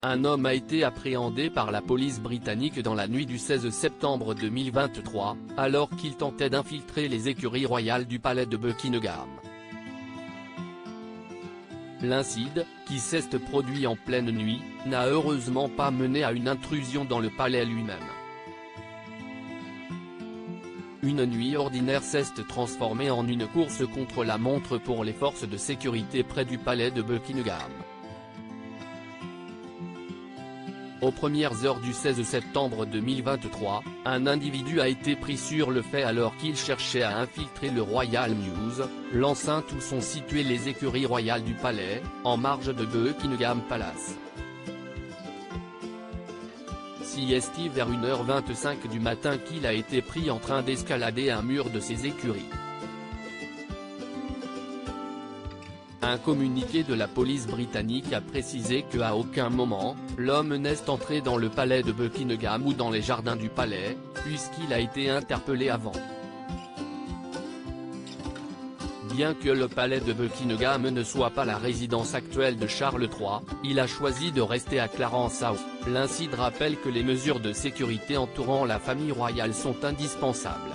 un homme a été appréhendé par la police britannique dans la nuit du 16 septembre 2023, alors qu'il tentait d'infiltrer les écuries royales du palais de Buckingham. L'incident, qui s'est produit en pleine nuit, n'a heureusement pas mené à une intrusion dans le palais lui-même. Une nuit ordinaire s'est transformée en une course contre la montre pour les forces de sécurité près du palais de Buckingham. Aux premières heures du 16 septembre 2023, un individu a été pris sur le fait alors qu'il cherchait à infiltrer le Royal Mews, l'enceinte où sont situées les écuries royales du palais, en marge de Buckingham Palace. C'est vers 1h25 du matin qu'il a été pris en train d'escalader un mur de ces écuries. Un communiqué de la police britannique a précisé qu'à aucun moment, l'homme n'est entré dans le palais de Buckingham ou dans les jardins du palais, puisqu'il a été interpellé avant. Bien que le palais de Buckingham ne soit pas la résidence actuelle de Charles III, il a choisi de rester à Clarence House. L'incident rappelle que les mesures de sécurité entourant la famille royale sont indispensables.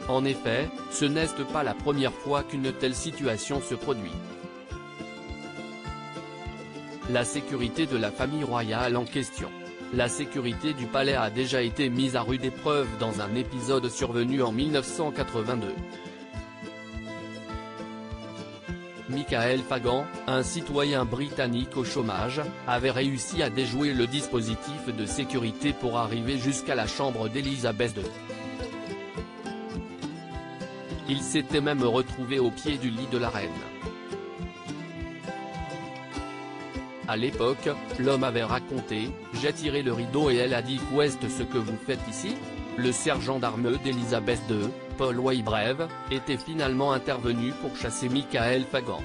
En effet, ce n'est pas la première fois qu'une telle situation se produit. La sécurité de la famille royale en question. La sécurité du palais a déjà été mise à rude épreuve dans un épisode survenu en 1982. Michael Fagan, un citoyen britannique au chômage, avait réussi à déjouer le dispositif de sécurité pour arriver jusqu'à la chambre d'Élisabeth II. Il s'était même retrouvé au pied du lit de la reine. À l'époque, l'homme avait raconté « J'ai tiré le rideau et elle a dit « Qu'est-ce que vous faites ici ?» Le sergent d'armes d'Élisabeth II, Paul Waybrave, était finalement intervenu pour chasser Michael Fagan.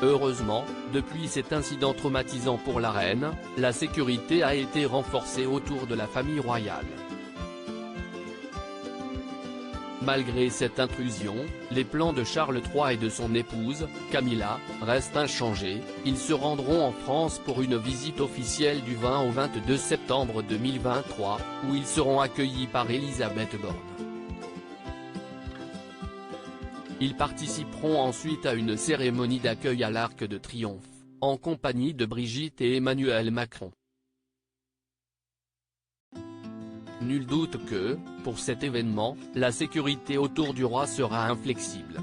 Heureusement, depuis cet incident traumatisant pour la reine, la sécurité a été renforcée autour de la famille royale. Malgré cette intrusion, les plans de Charles III et de son épouse, Camilla, restent inchangés. Ils se rendront en France pour une visite officielle du 20 au 22 septembre 2023, où ils seront accueillis par Elisabeth Borne. Ils participeront ensuite à une cérémonie d'accueil à l'Arc de Triomphe, en compagnie de Brigitte et Emmanuel Macron. Nul doute que, pour cet événement, la sécurité autour du roi sera inflexible.